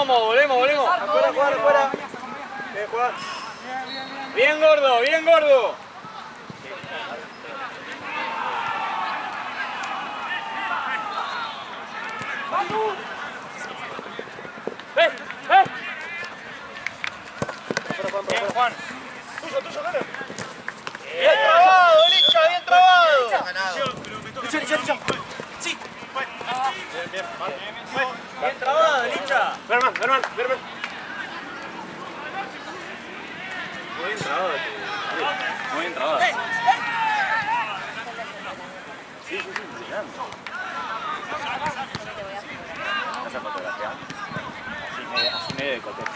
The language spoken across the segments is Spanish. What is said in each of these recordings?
volvemos. Afuera, afuera. Bien, Juan. Bien, gordo, bien, gordo. Bien, Juan. Tuyo, gana. Bien trabado, Licha, bien trabado. Licha. Sí. Bien trabado, Licha. Berman. Muy bien trabado, tío. Muy bien trabado. Sí, brillante. ¿Vas a fotografiar? Así medio de contexto.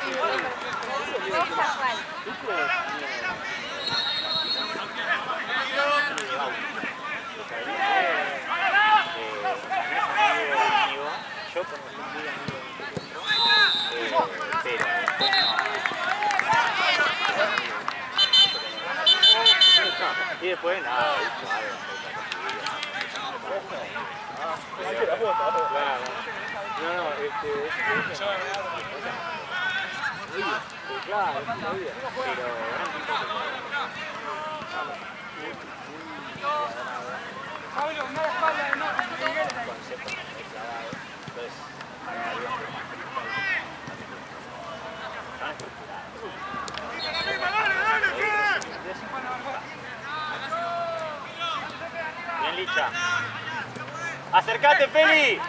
Yo conocí un día y después nada, claro, Pablo, una espalda de no, bien, Licha. Acércate, Feli.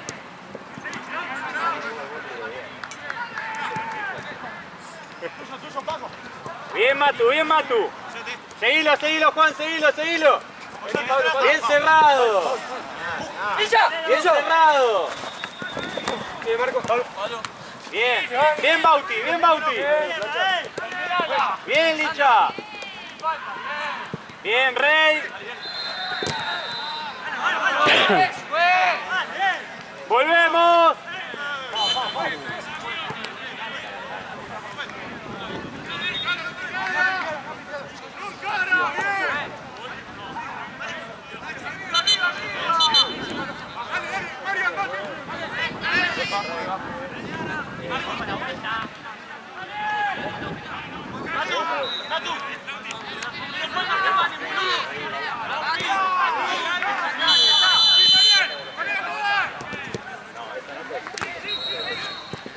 Tuyo, Paco. Bien, Matu. Seguilo, Juan, seguilo. Bien cerrado. ¡Licha! Bien cerrado. Bien, Marco. Bien, Bauti. Bien, Licha. Bien, Rey. Volvemos.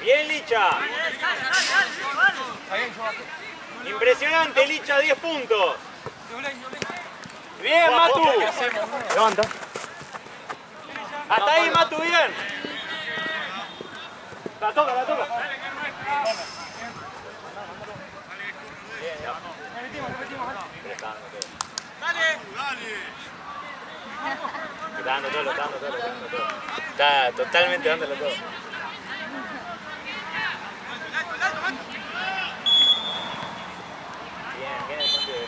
Bien, Licha. Impresionante, Licha, 10 puntos. Bien, Matu. Levanta. Hasta ahí, Matu, bien. La toca. Está dando todo. Está totalmente dándolo todo. Bien el cambio de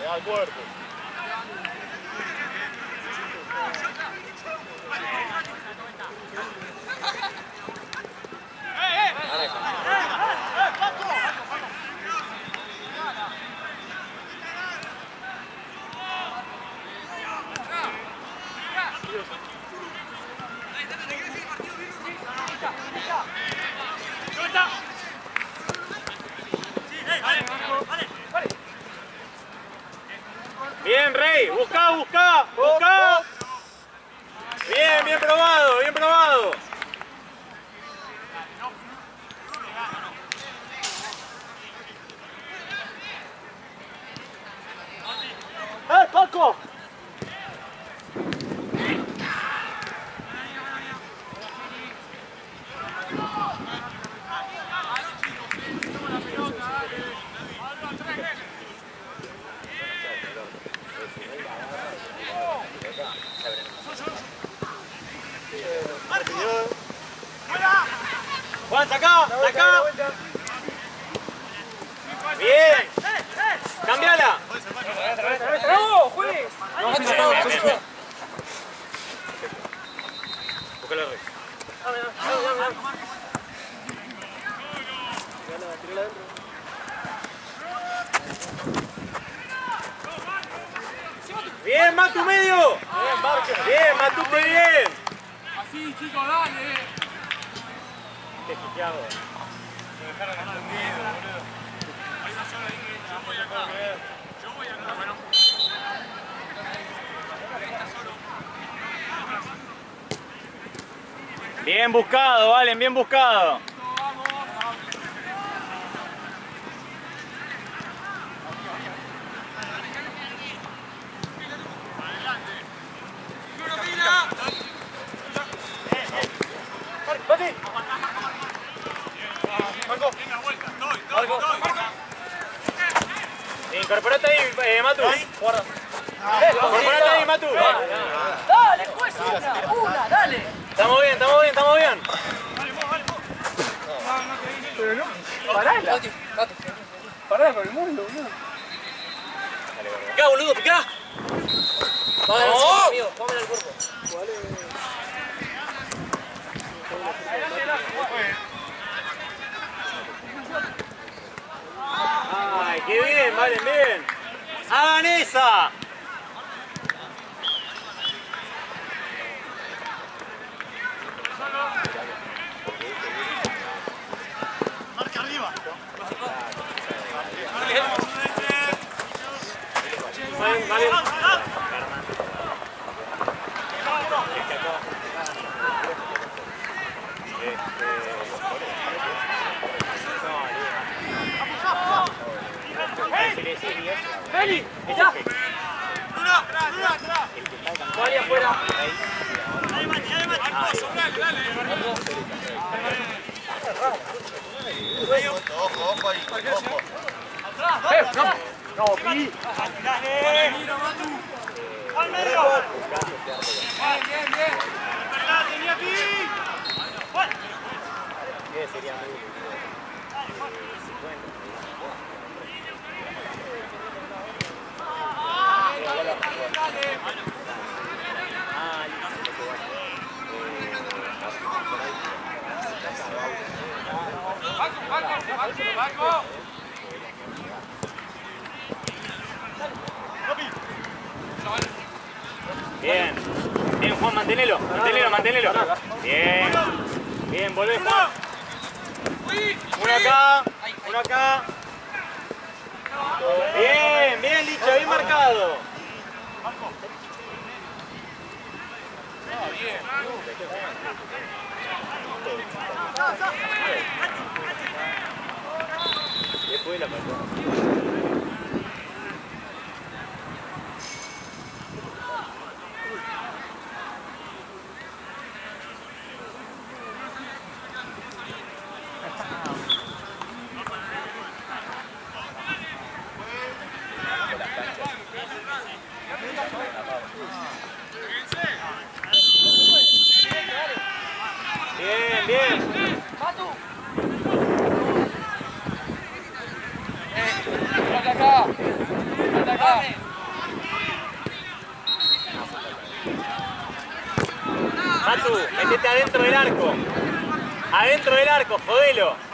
al cuerpo. Bien, Rey, busca. Bien, bien probado, bien probado. Paco! Juan, saca, saca. Bien. Cambiala. ¡Bravo, juez! Busca la red. Bien, Matu medio. Bien, Matute, bien. Así, chicos, dale. Qué chiqueado. Bien buscado, Valen, bien buscado. Incorporate ahí, Matu. Incorporate ahí, Matu. Dale, juez, una, dale. Estamos bien, estamos bien, estamos bien. Parala. Parala con el mundo, boludo. Picá, boludo, picá. Vamos, amigo, póngale al cuerpo. Ay, qué bien, Valen, bien. ¡Hagan esa! Marca arriba. Valen, Valen. ¡Feli! ¡Ya! ¡Vale afuera! Dale, Mati, dale, Mati. Dale. Ojo, ojo ahí. Ojo. ¡No, Pi! ¡Al medio! Bien. ¡Tenía Pi! ¡Juan! Sería muy... ¡Paco! Bien. Bien, Juan, manténelo. Manténelo. Bien, volvé, Juan. Uno acá. Bien, Licha, bien marcado. Después la pasó. Bien. ¡Matu! ¡Acá! Matu, metete adentro del arco. Adentro del arco, jodelo.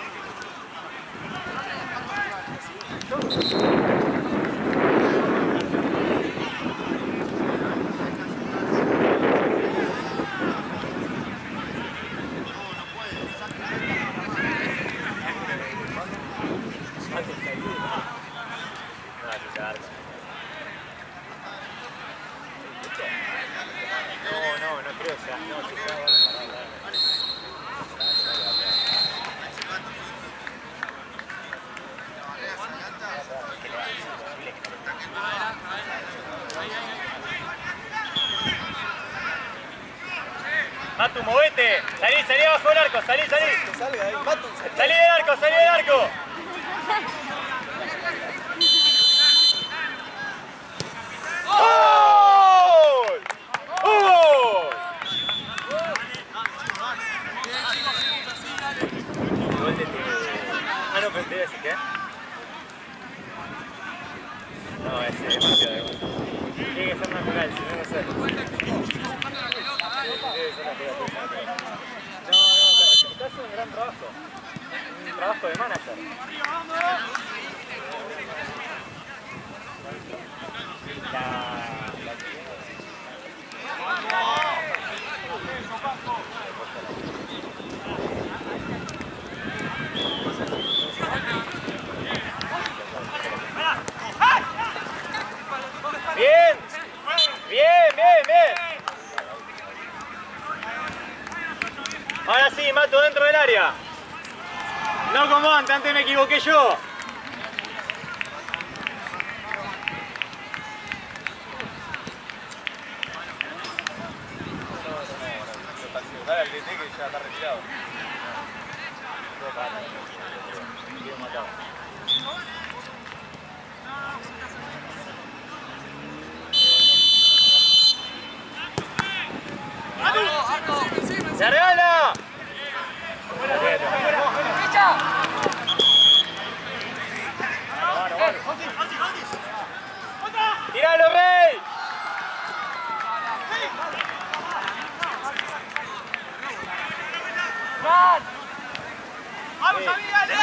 No creo, o sea, no. Matu, movete. Salí abajo del arco, salí. Que salga ahí. Matu, Salí del arco. ¡Gol! ¡Gol! Gol de Ah, no, pero te iba a decir, ¿qué? No, ese es demasiado de gol. Tiene que ser natural, si no, no sé. Debe ser natural. No, está haciendo un gran trabajo. Un trabajo de manager. Bien. Ahora sí, Mato, dentro del área. No como antes me equivoqué yo. dale al DT que ya está retirado. ¡Se regala! ¡Tíralo, Rey! ¡Vamos, David, dale!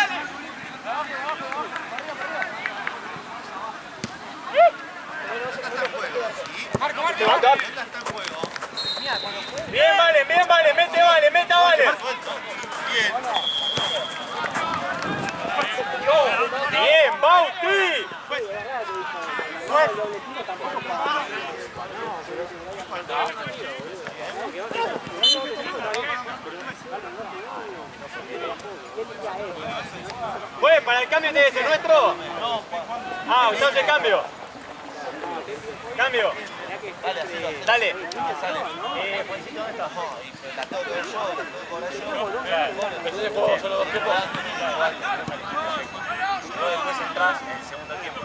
Marco. Bien, Valen, mete a Valen. Bien, Bauti. Pues, ¿para el cambio tiene que ser nuestro? Ah, entonces cambio. Dale. Juancito, ¿dónde estás? Y la tengo que ver yo, Entonces juego solo 2 tiempos. luego después entras en el segundo tiempo.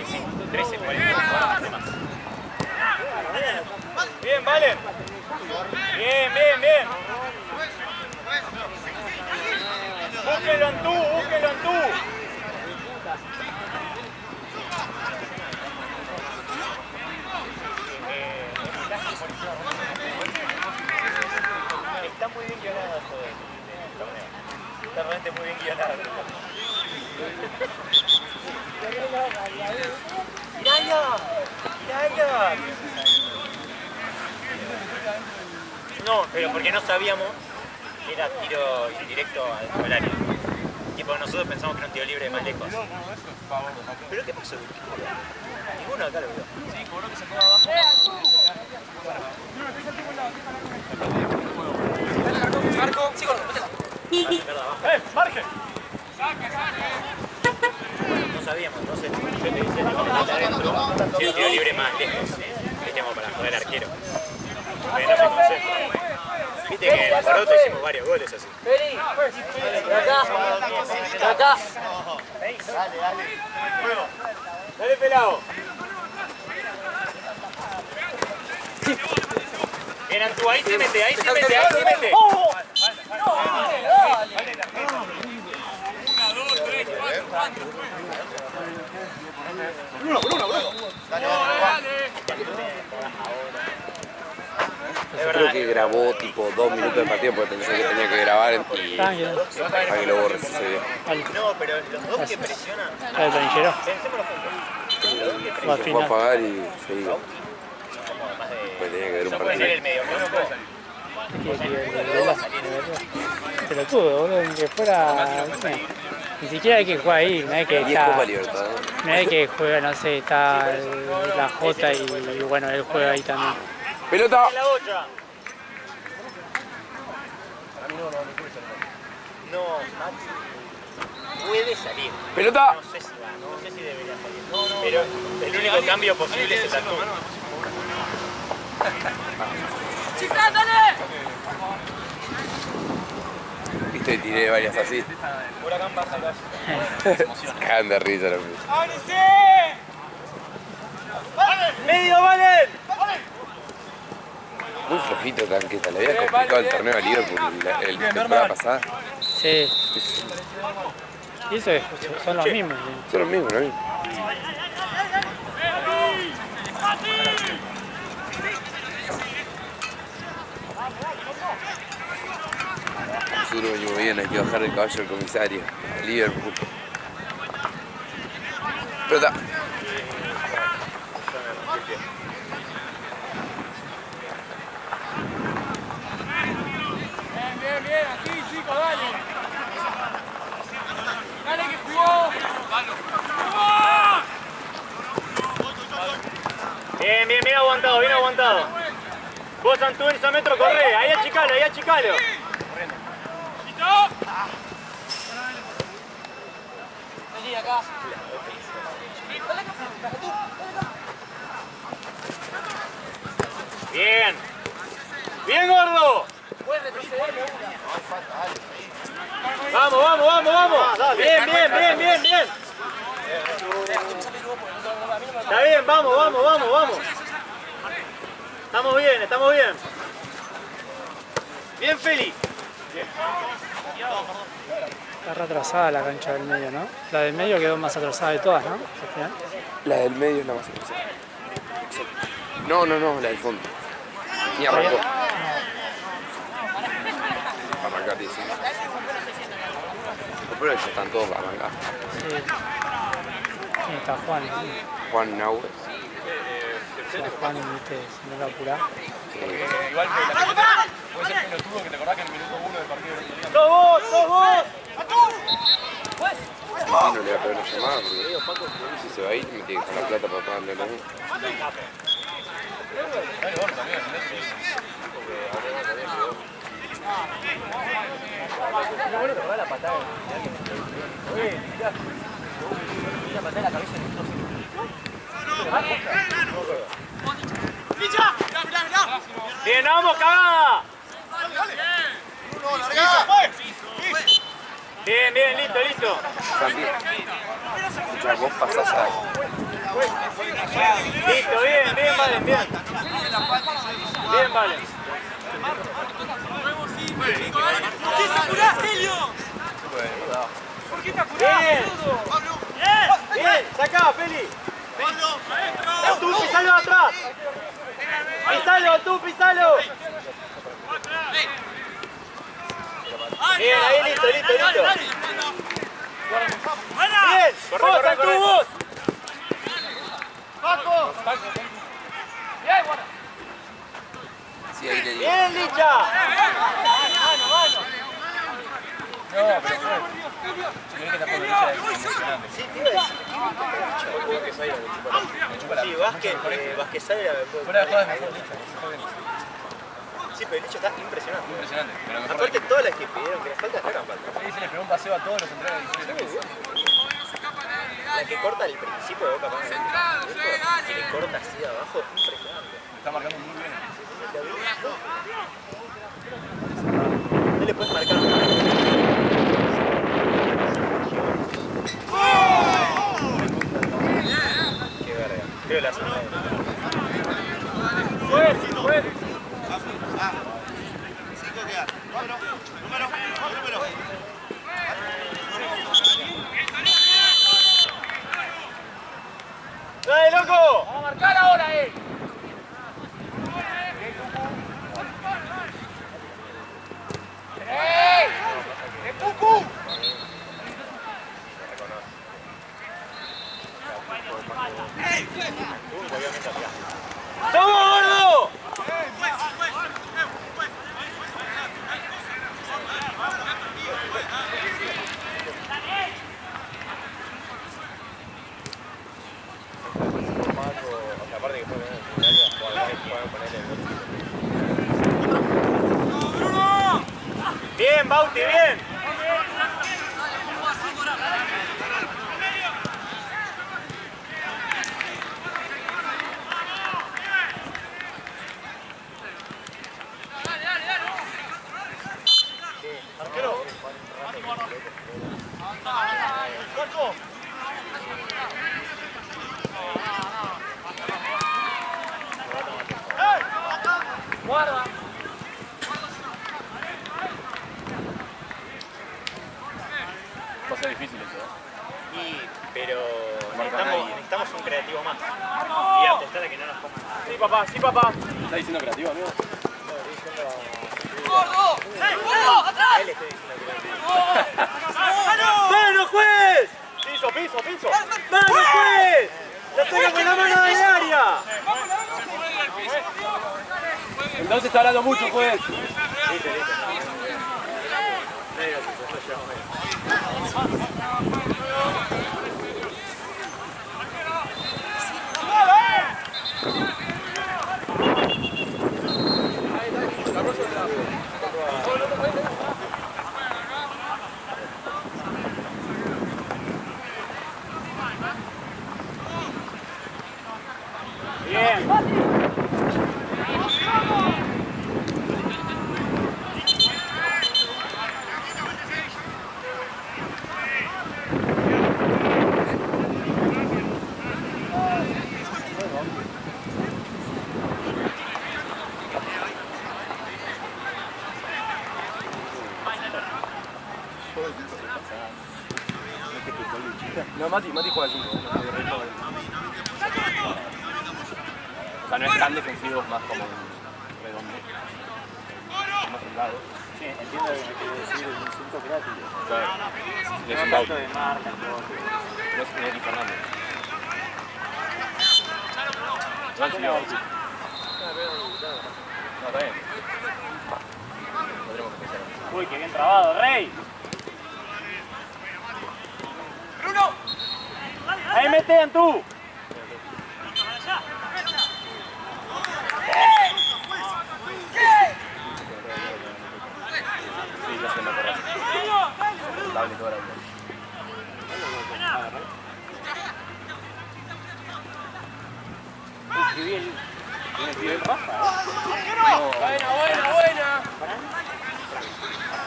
Sí, 13, 40 más. Bien, Valen. Bien. Búsquenlo en tú. Está muy bien guionado esto del torneo. Está realmente muy bien guionado. ¡Mirá! No, pero porque no sabíamos que era tiro indirecto al área. Tipo, nosotros pensamos que era un tiro libre de más lejos. ¿Pero qué pasó? Ninguno acá lo vio. Sí, cobró que se quedó abajo. Marco, sí, ¡Margen! No sabíamos, entonces yo te dije si el tiro libre más lejos, que para joder al arquero. Pero no se concentra. Viste que en el Poroto hicimos varios goles así. Feli, acá. Dale, pelado. Bien, Antú, ahí se mete. Creo que grabó tipo 2 minutos de partido porque pensé que tenía que grabar y para que lo borres ese video. No, pero los dos que presionan. El planillero. Pensémoslo juntos. Los dos que Va presionan. Se fue a apagar y seguí. Pues tenía que ver un Yo puedo ser partido. el medio, ¿no? Pelotudo, boludo, que fuera. Ni siquiera hay que jugar ahí, no hay que 10 Copa estar. Libertad. No hay que juega, no sé, está la Jota y bueno, él juega ahí también. ¡Pelota! En la bocha. no, Maxi puede salir. ¡Pelota! No sé si va, no sé si debería salir. Pero el único cambio posible es el Tatú. ¡Chiflán, dale! Viste, tiré varias así. Huracán baja acá. Se cagan de risa los pibes. ¡Medio, Valen! Muy flojito Tanqueta, le había complicado el torneo a Liverpool la temporada pasada. Sí. Y eso son los mismos. ¿Sí? Son los mismos, ¿no? Nosotros venimos bien, hay que bajar el caballo del comisario, a Liverpool. Pelota. Bien, así, chicos, dale. Dale que jugó. Bien, bien, bien aguantado, bien aguantado. Vos, Antunes, a metro, corre. Ahí achicalo, ahí achicalo. Vení acá. Bien. Bien, gordo. Vamos, vamos, vamos, vamos. Bien, bien, bien, bien, bien. Está bien, vamos, vamos, vamos, vamos. Estamos bien, estamos bien. Bien, Feli. Está retrasada la cancha del medio, ¿no? La del medio quedó más atrasada de todas, ¿no? Al final. La del medio es la más interesante. No, no, no, la del fondo. Ni arrancó. Para arrancar, dice. Pero ellos están todos para arrancar. Sí. Sí, está Juan. ¿Sí? Juan Nahues. Juan, viste, si no lo apurás. Igual que puede ser pelotudo que te acordás que en el minuto 1 del partido de ¡Sos vos, sos vos! No le voy a pegar una llamada porque si se va a ir me tiene que dejar la plata para pagarle la luz. Bien, vamos, cagada. Bien, bien, listo, listo. Santi, escuchá, vos pasás a... Listo, bien, bien, Valen, bien. Bien, Valen. ¿Por qué te apurás, Helio? ¿Por qué te apurás? Bien. Bien, sacá, Feli. Tú, pisalo atrás. Pisalo, tú, pisalo. Bien, ahí listo, listo, listo. Bien, vos, Antú, vos. Sí, ahí le digo. Bien, Licha. Sí, te iba a decir. Sí, Vázquez sale Fuera de jodas mejor Licha. Sí, pero el Licho está impresionante. Impresionante. Pero mejor Aparte todas las que pidieron que les falta, sacan falta. Sí, le pegó un paseo a todos los centrales de Licha. La que corta el principio de Boca más que le corta así de abajo, impresionante. Está marcando muy bien. No le puedes marcar un Qué verga. Creo que la zona de... ¡Dale, loco! ¡Vamos a marcar ahora, ¡Ey! ¡De Cucu! ¡Somos, gordo! Bien, Bauti, bien. y apostar a que no nos pongan. Sí, papá, sí, papá. ¿Estás diciendo creativo, amigo? ¡Gordo! ¡Gordo! ¡Atrás! Él estoy diciendo creativo. ¡Mano, juez! Piso, piso, piso. ¡Mano, juez! ¡La tengo con la mano del área! Entonces está hablando mucho, juez. No, Mati juega 5. O sea, no es tan defensivo, es más como redondo. Más delgado. Sí, entiendo lo que quiere decir un 5 creativo. Claro. Es un Tanto bauto. de marca, todo. No es Neri Fernández. No, sí, no, está bien. No tenemos que pensar. Uy, qué bien trabado, Rey. ¡Bruno! Ahí metean tú. Sí, ya se me acordó. Dable toda la vida. Qué bien. Tiene pibe Rafa. Buena, buena, buena.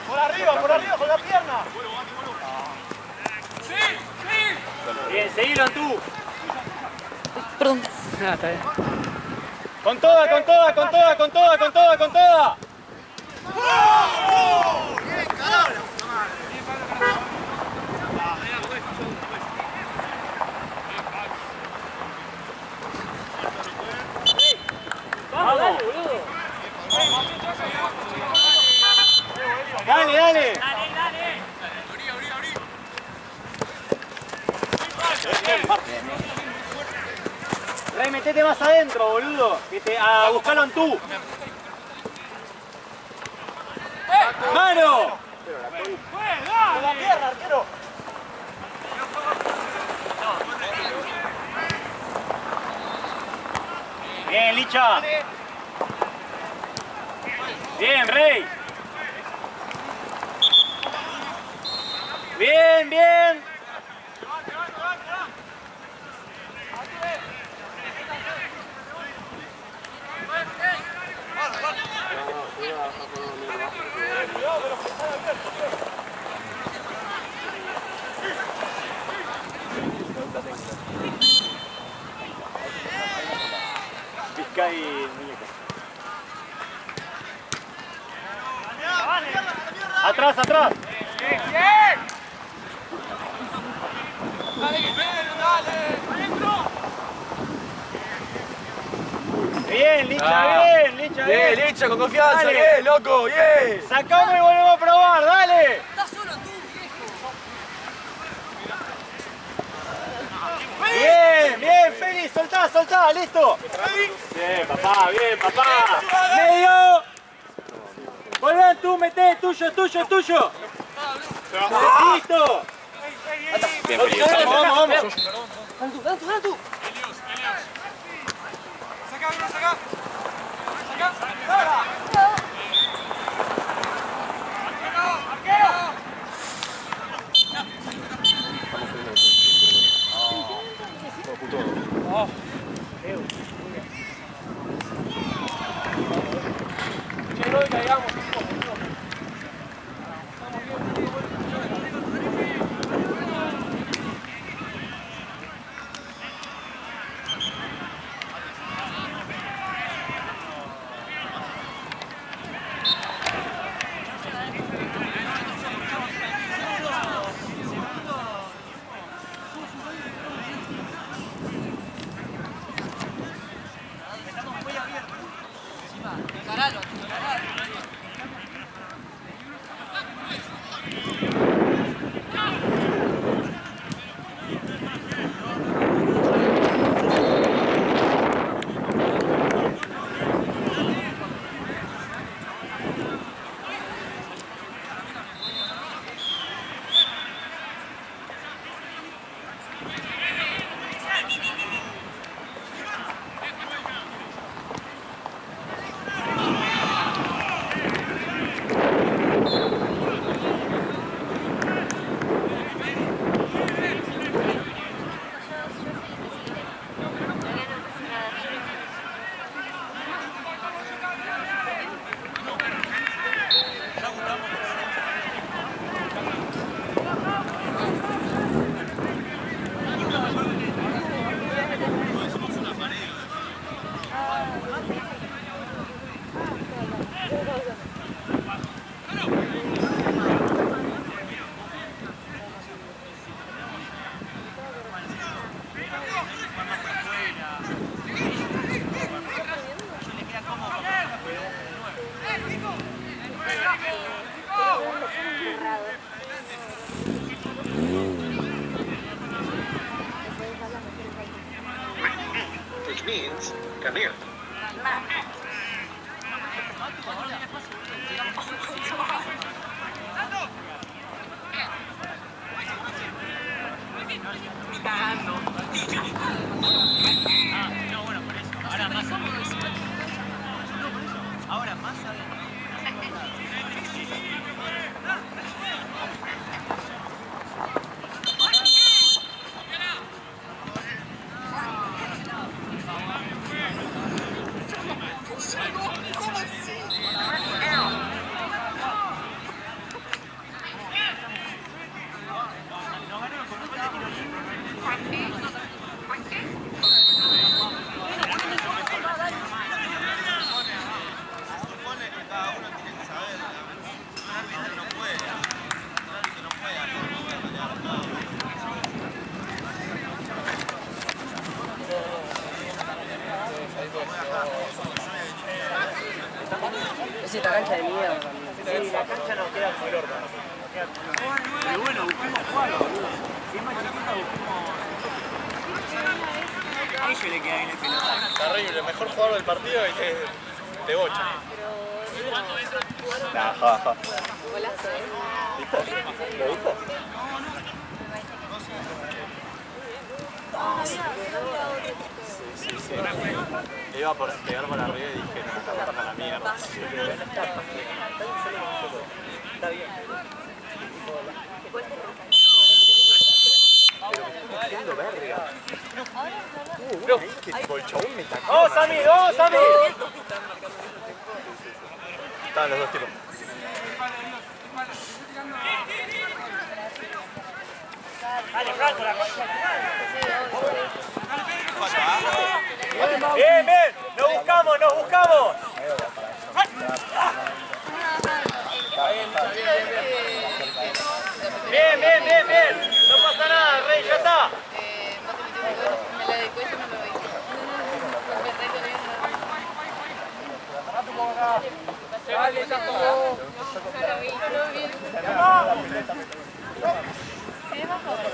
Por arriba, con la pierna. Bien, seguilo tú. Perdón. Ah, está bien. Con toda, con toda, con toda, con toda, con toda, con toda. Vamos. Dale, dale. Rey, metete más adentro, boludo. A buscarlo en tú. ¡Mano! Con la pierna, arquero. Bien, Licha. Bien, Rey. Bien, bien. Vizca y muñeco. Atrás, atrás. Bien, Licha, bien, Licha, bien. Bien, Licha, con confianza, Dale. bien, loco, bien. Sacamos y volvemos a probar, dale. Estás solo tú, viejo. Bien, bien, Félix, soltá, soltá, listo. Bien, papá. Medio. Volván tú, meté, tuyo, tuyo, tuyo. Listo. Bien, Felipe. Vamos. Dale tú. Saca, Bruno, saca. which means, come here. Ahora más adentro. Es esta cancha de mierda. Sí, la cancha nos queda como el orto. Pero bueno, busquemos jugarlo, boludo. Si es más chiquita, busquemos... A ellos le queda bien el pelota. Terrible, mejor jugador del partido y te bocha. Nah, ja, ja. Golazo, ¿Lo viste? Le iba a pegar para arriba y dije, no, está para la mierda. Está bien. Haciendo verga. Que tipo el chabón me tacó. ¡Vamos, Sammy! ¡Vamos, Sammy! Estaban los dos tipos. Dale, Franco, la concha. ¡Bien, bien! ¡Nos buscamos, nos buscamos! Bien, bien, bien, bien. No pasa nada, Rey, ya está. Me la de cuello no me voy. Dale, ya todo. No lo vi, no lo vi. Sí, es más joven.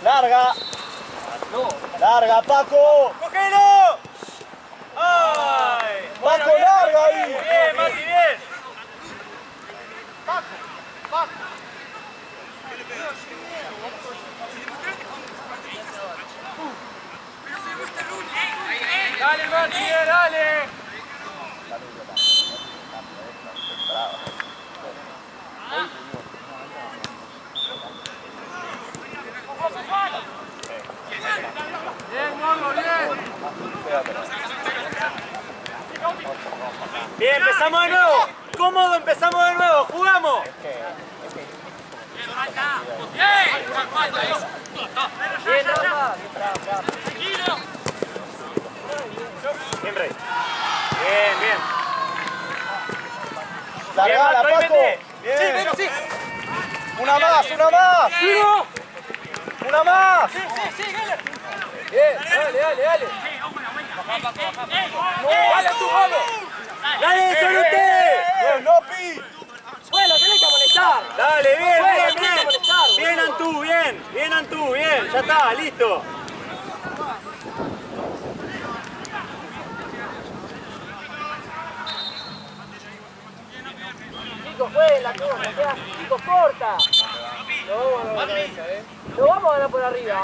¡Larga! ¡Larga, Paco! ¡Cógelo! ¡Ay! ¡Paco, larga ahí! ¡Bien, Mati, bien! ¡Dale, Mati, dale! Bien, empezamos de nuevo. Cómodo, empezamos de nuevo. Jugamos. Bien, Rey. Bien, bien. ¡Largala, Paco! Bien. Sí. ¡Una más, una más! ¡Una más! Bien, dale, dale, dale. Dale, tú, vamos. Dale, solo usted. ¡Bien, Nopi! Bueno, tenés que molestar. Dale, bien, Bueno, bien, tenés que bien. molestar, boludo. Bien, Antú, bien. Bien, Antú, bien. Ya está, listo. Chicos, jueguen la cosa, queda, chicos, corta. Lo vamos a ganar por arriba.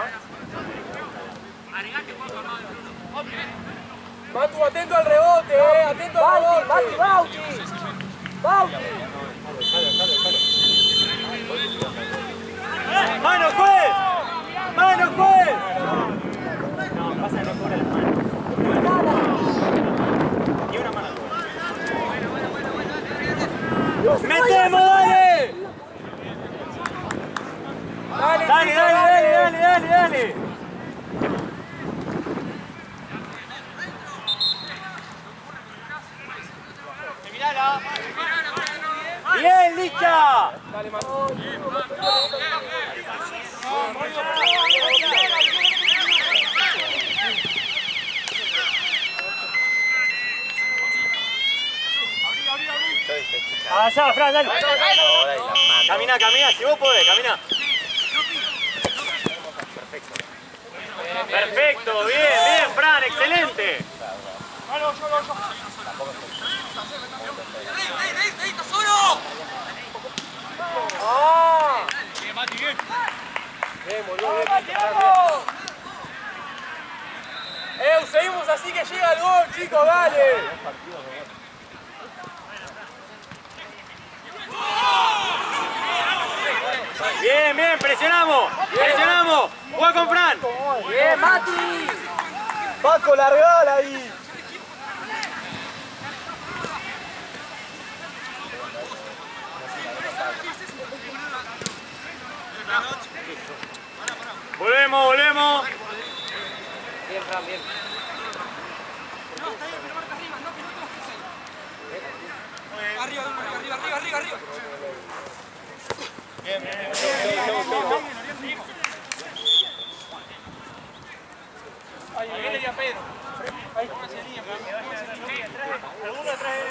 Matu, atento al rebote, atento al rebote. Bauti, Bauti. Bauti. ¡Mano, juez! ¡Mano, juez! No, pasa que no cubre las manos. Ni una mano. ¡Metemos, dale! Dale, dale, dale, dale, dale, dale. ¡Bien, Licha! Dale, Manu. Avanzá, Fran, dale. Camina, camina, si vos podés, camina. Perfecto. Así que llega el gol, chicos, dale. Bien, bien, presionamos. Presionamos. Juega con Fran. Bien, Mati. Paco, largala ahí. Volvemos, volvemos. Bien, Fran, bien. Arriba. Ahí le a Pedro. Ahí. Alguno atrás de él.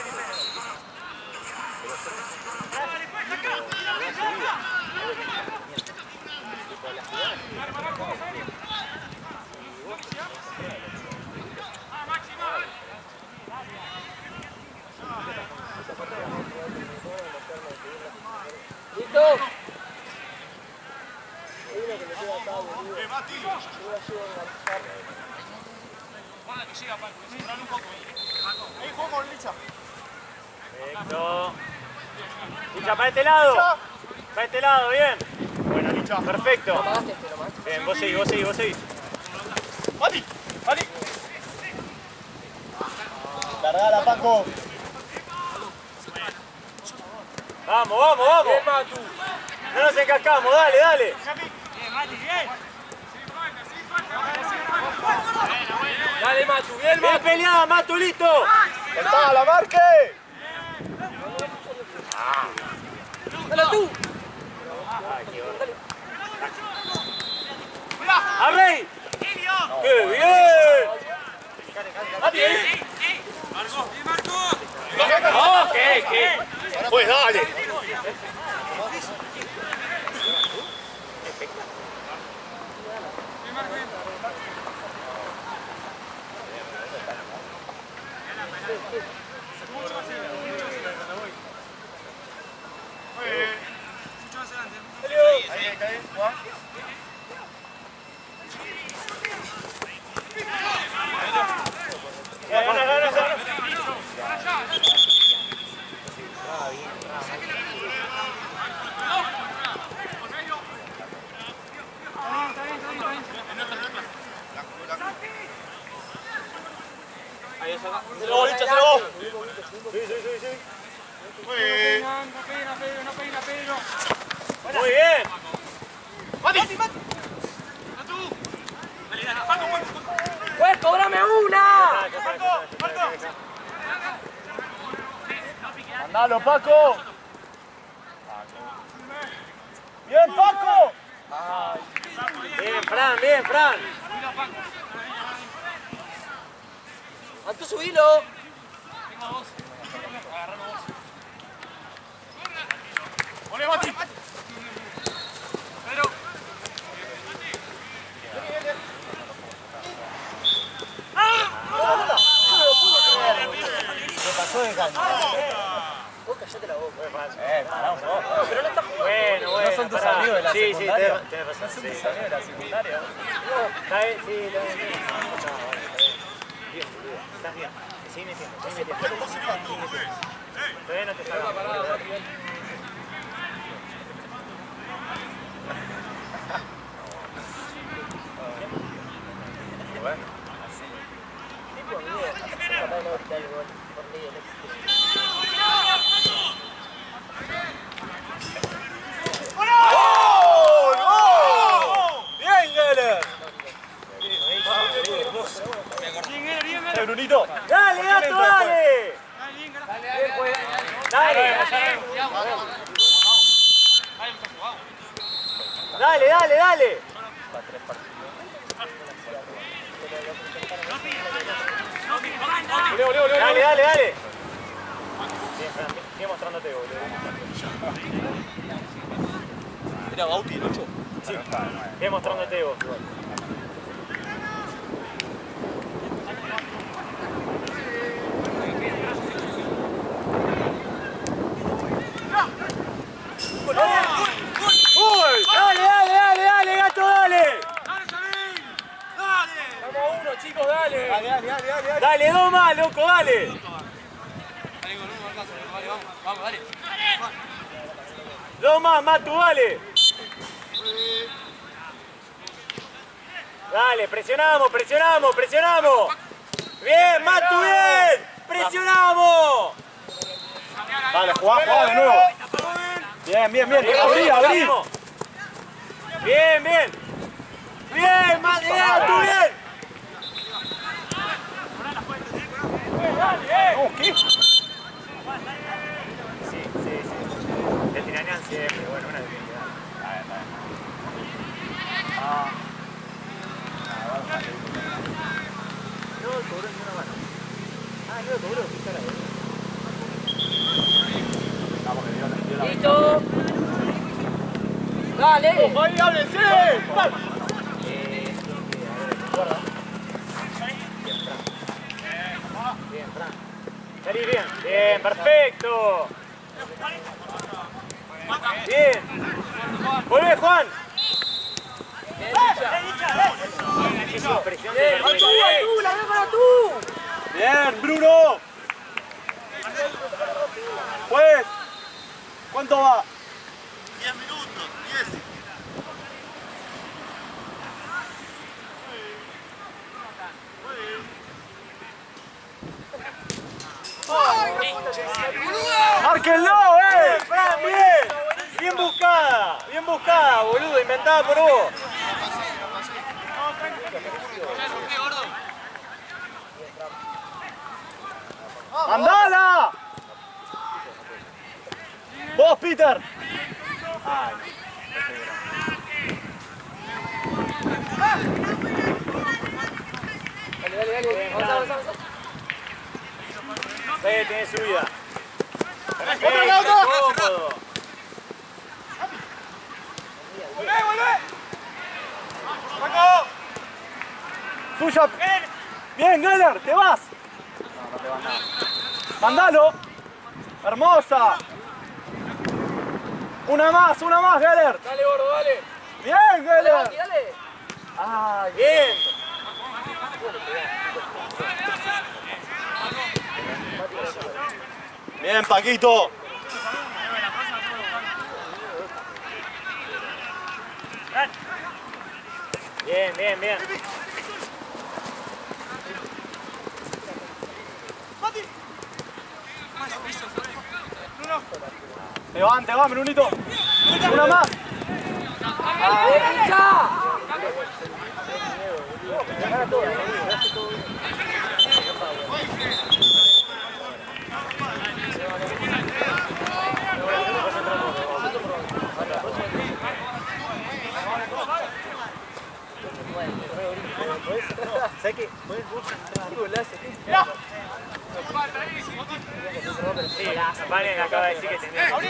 ¿Listo? Perfecto. Licha, para este lado. Para este lado, bien. Bueno, Licha. Perfecto. Bien, vos seguís. ¡Mati! Largala, Paco. Vamos. Bien, Matu. No nos encascamos, dale. Dale, Matu, bien, Bien Matu. peleada, Matu, listo. ¡Está la marque! ¡Dale tú! ¡Arrey! ¡Qué bien! ¡Mati! ¿Qué? Pues dale. Muy bien. ¡Pues cóbrame una! ¡Andalo, Paco! ¡Bien, Paco! Bien, Fran. ¡Antu, subilo! Vos callate la boca. Pará un poco. Pero no está jugando. Bueno. ¿No son tus amigos de la Sí, secundaria? tenés razón. ¿No son tus amigos de la secundaria? Está bien, sí, está bien. Bien, estás bien. Sigue metiendo. Todavía no te salgo. Bueno, así. Tipo mierda. Capaz de no gritar el gol. Por ley ¡Bien, Geller! ¡Eh, Brunito! ¡Dale, Gato, dale! Dale. Dale. Bien, Fran, sigue mostrándote, boludo. ¿Era Bauti el 8? Sí, sigue mostrándote vos. ¡Uy! Dale, Gato, dale. ¡Dale! ¡Vamos a uno, chicos, dale. Dale, dos más, loco, dale. Vamos, dale. Dos más, Matu, dale. Dale, presionamos, presionamos, presionamos. Bien, Matu, bien. Presionamos. Dale, jugá de nuevo. Bien, bien, bien. Abrí, abrí. Bien, bien. Bien, Matu, bien. No, ¿qué? Sí. Te tiranían siempre, bueno, una debilidad. No, cobró en una mano. No lo cobró, qué cara, Listo. Dale. ¡Ahí, háblense! Bien, Fran. Salí bien. Bien, perfecto. Bien. Volvé, Juan. Presión de Bien, Bruno. Pues, ¿cuánto va? 10 minutos, 10. ¡Márquenlo, Fran, bien. Bien buscada, boludo, inventada por vos. ¡Mandala! ¡Vos, Peter! Dale. Avanza. Tiene subida. ¡Otro! Cómodo. ¡Tuya! ¡Bien, Geller! ¡Te vas! No te vas nada. ¡Mandalo! ¡Hermosa! Una más, Geller! Dale, gordo, dale. ¡Bien, Geller! Dale. ¡Ay! Bien. ¡Bien, Paquito! Bien. Te va, Brunito. Una más. ¿Sabes qué? Sí, Valen acaba de decir que tenía. ¡Abrí!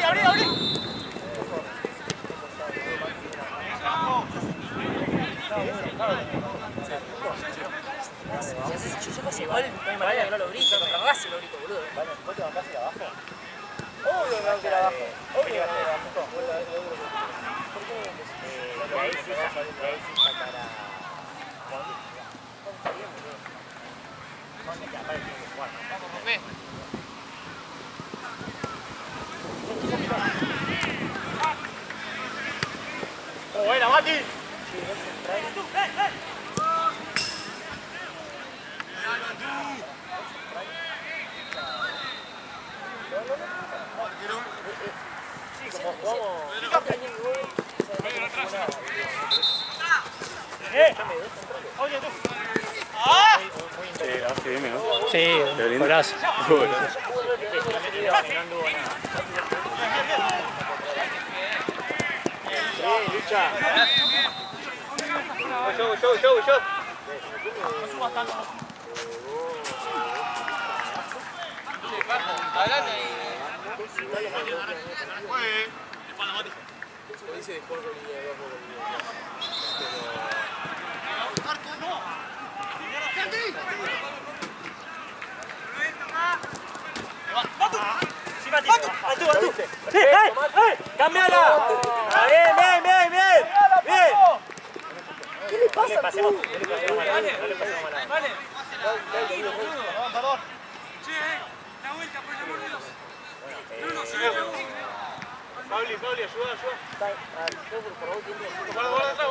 Yo pasé igual, no hay manera que no lo grito, contra Racing lo grito, boludo. ¿Vos te bancás ahí abajo? Obvio que va a ir abajo. Obvio que va a ir abajo. Y ahí sí sacará. ¡Buena, Mati! Oye, tú. Sí, bien, ¿no? Sí, golazo. Lucha. Yo. Sí, Mati. Tú. Sí, ¡Cámbiala! Bien. pasa? No le pasemos mala. Vale. Perdón. Che, la vuelta, por el amor de Dios. Pauli, ayuda. Guarda atrás.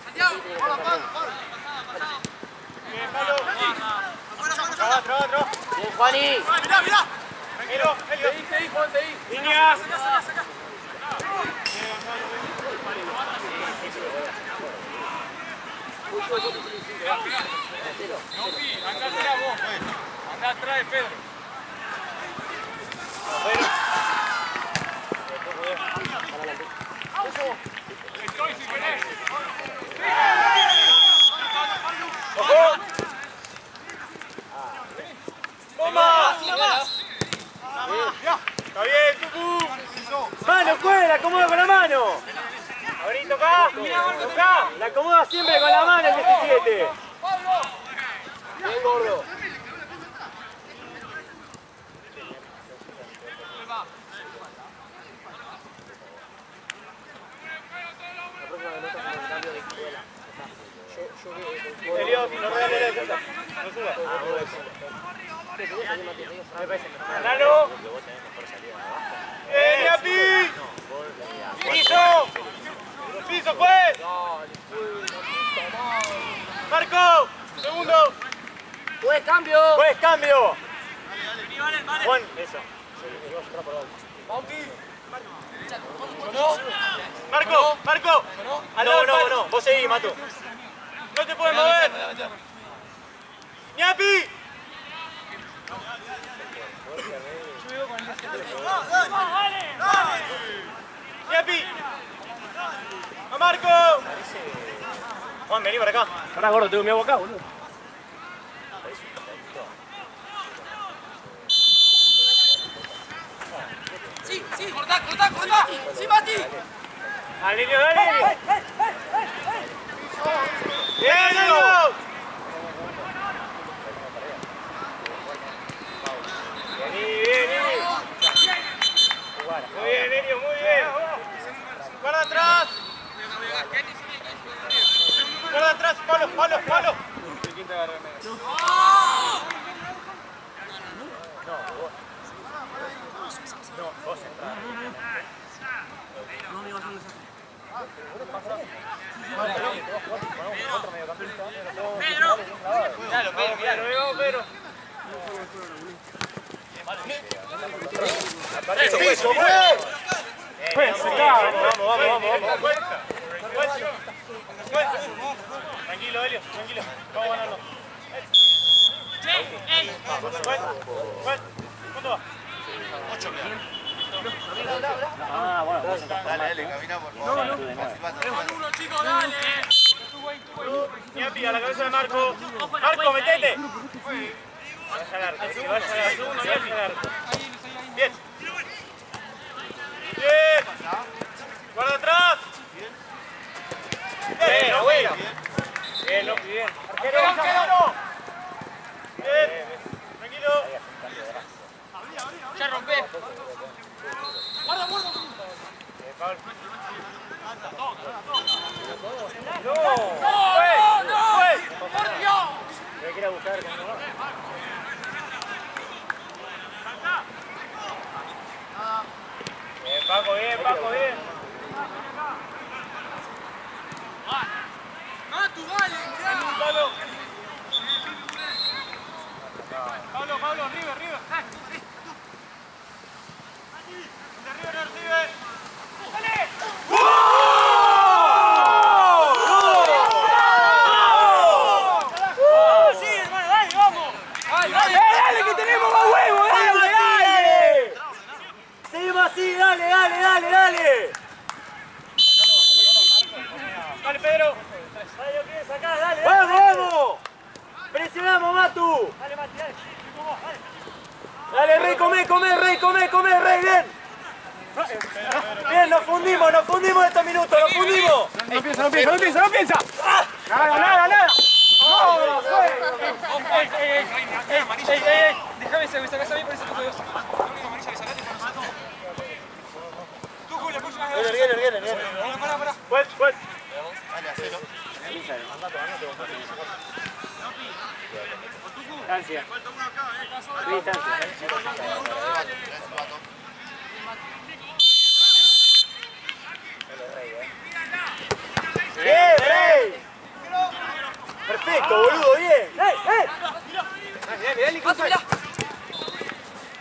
Santiago. Bien, Pablo. Traba. Bien, Juani. Mirá. Tranquilo, Helio. Seguí, Juan, seguí. Niñas. Saca. Acá atrás vos. Acá atrás de Pedro. Estoy si querés. ¡Toma! Está bien, Tucu. Mano fuera, acomoda con la mano. Abrí, toca. La acomoda siempre con la mano el 17. Bien, gordo. Elliot, no regales la defensa. No subas. ¡Ganalo! ¡Yapi! ¡Piso, pues! ¡Marco! ¡Segundo! Pues cambio. ¡Pues cambio! Juan, eso. ¡Marco! No, vos seguís, Matu. ¡No te puedes mover! ¡Ñapi! ¡Ñapi! ¡A Marco! Juan, vení para acá. Pará, gordo, tengo mi agua acá, boludo. Sí, cortá. Sí, Mati. ¡Dale! ¡Bien, Diego! Vení. Muy bien, Enio, muy bien. Guarda atrás. Pablo. No, vos entrás. Pedro. Vamos. Tranquilo, Helio, vamos ganando. ¿Cuánto va? 8 Ah, bueno, vos Dale, camina por favor. Uno, chicos, dale. Ñapi, a la cabeza de Marco. Marco, metete. Vaya al arco. Si vaya al segundo, vaya al arco. Bien. Guarda atrás. Bien, abuelo. Bien, Lopi, bien. Arquero. Bien. Tranquilo. Ya rompé. Guarda. Pablo. ¡No! ¡Por Dios! Voy a ir a buscar con uno. Bien, Paco, bien. ¡Matu, dale! Pablo, River. De River no recibe. ¡Dale! ¡Sí, hermano! ¡Dale, vamos! ¡Dale, que tenemos más huevos! ¡Dale! Seguimos así, dale. Dale, Pedro. Dale, yo quiero sacar, dale. ¡Vamos! Presionamos, Matu. Dale, Mati, dale. Dale, Rey, come, Rey, bien. Bien, nos fundimos estos minutos, nos fundimos. No piensa. Nada. Déjame ese, me sacás a mí por ese toque 2. Tú, la próxima vez. Viene. Pues. Dale, hacelo. dale. Distancia. Distancia. ¡Bien, Rey! ¡Perfecto, boludo! ¡Bien!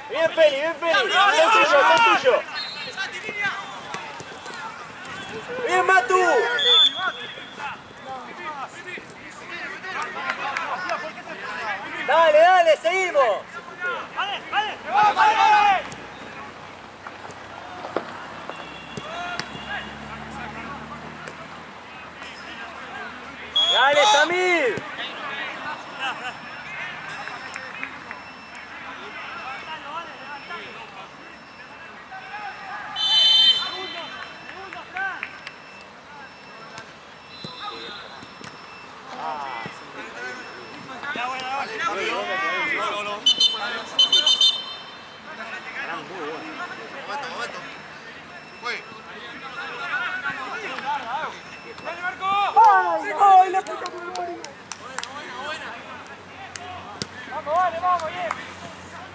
¡Bien, Feli! ¡Bien, Feli! ¡Es tuyo, es tuyo! ¡Bien, Matu! ¡Dale, dale! ¡Seguimos! ¡Dale, Samir!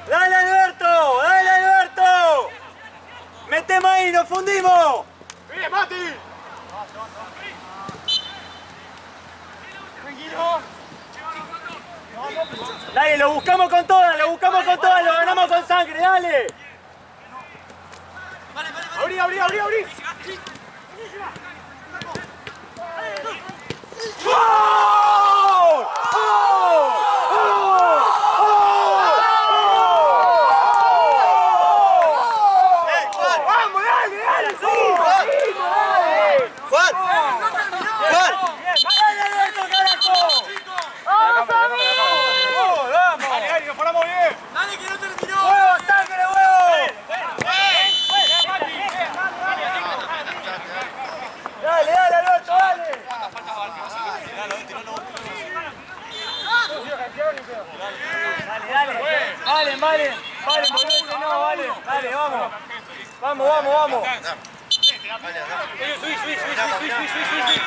¡Dale, Alberto! ¡Dale, Alberto! ¡Metemos ahí, nos fundimos! ¡Bien, Mati! Dale, lo buscamos con todas, lo ganamos con sangre, dale. Abrí, abrí, abrí, abrí. ¡Gol! ¡Vamos, dale, dale! ¡Seguimos, seguimos, dale! ¡Juan! ¡Juan! ¡Dale, Alberto, carajo! ¡Vamos, Samir! ¡Vamos! ¡Dale, dale, nos paramos bien! ¡Dale, que no terminó! ¡Huevo, sangre, huevo! ¡Dale, dale, Alberto, dale! Dale, dale. Valen, valen. Valen, boludo, no, valen. Dale, vamos. Vamos, vamos, vamos.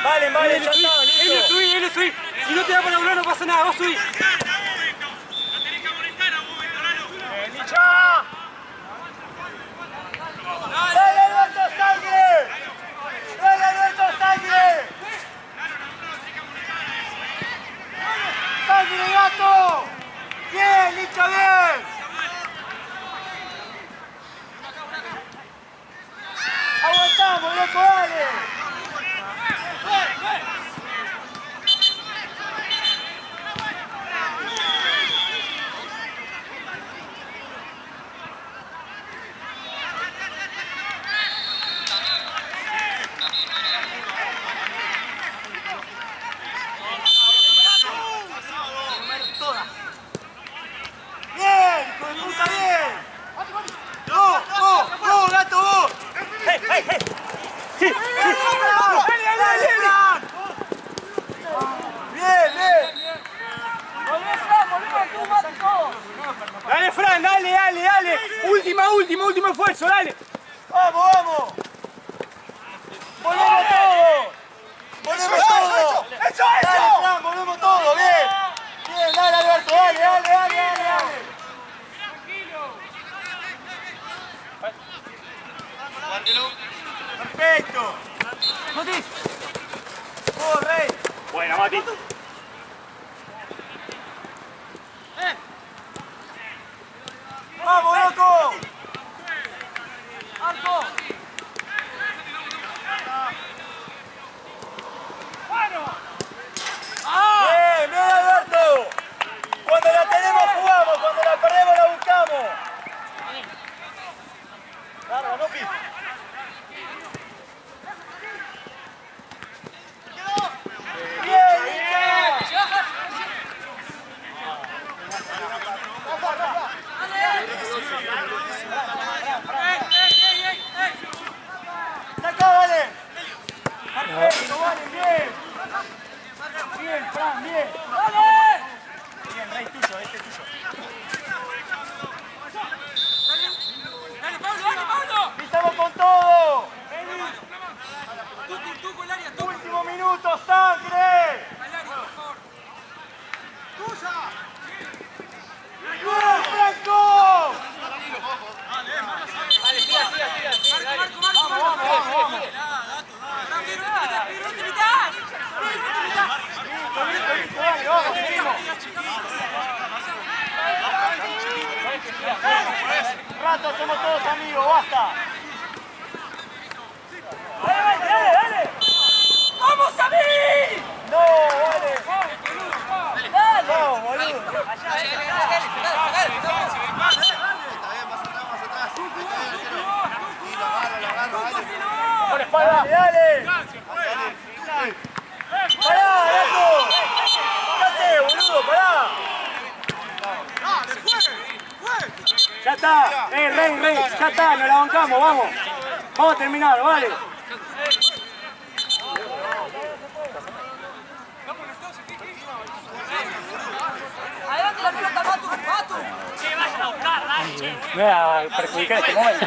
Valen, valen, ya está, listo. Subí. Si no te da para hablar no pasa nada, vos subí. ¡Dale, Alberto, sangre! ¡Dale, Alberto, sangre! ¡Sangre, gato! ¡Bien, Licha, bien! ¡Aguantamos, loco, dale! ¡Bien, hijo de puta, bien! ¡No, gato, vos! ¡Hey! ¡Dale! ¡Bien! Dale, Fran, dale. Último esfuerzo, dale. ¡Vamos! ¡Volvemos todos! ¡Volvemos todos! ¡Eso! ¡Dale, Fran, volvemos todos! ¡Bien! ¡Bien, dale, Alberto! ¡Dale! ¡Perfecto! ¡Mati! ¡Oh, Rey! Buena, Mati. ¡Vamos, loco! ¡Arco! ¡Bien, Alberto! Cuando la tenemos jugamos, cuando la perdemos la buscamos. ¡Larga, Nopi! ¡Bien, Licha! ¡Acá, vale! ¡Perfecto, vale! ¡Bien! ¡Bien, Fran, bien! ¡Vale! Bien, Rey, tuyo, este es tuyo. ¡Dale, Pablo! ¡Pisamos con todo! ¡Último minuto, sangre! rato somos todos amigos, basta. ¡Dale, dale, dale! ¡Vamos a mí! ¡No, vale! ¡Dale! ¡No, boludo! ¡Por espalda! ¡Dale! ¡Pará, Gato! ¿Qué haces, boludo? ¡Pará! ¡Ya está! Rey! ¡Ya está! ¡Nos la bancamos! ¡Vamos! ¡Vamos a terminar! ¡Vale! Adelante la pelota, Matu. Che, vayan a buscar, dale, che. Me va a perjudicar este momento.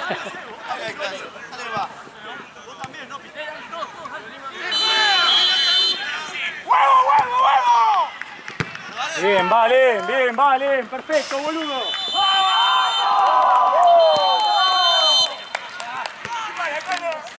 Bien, vale, perfecto, boludo.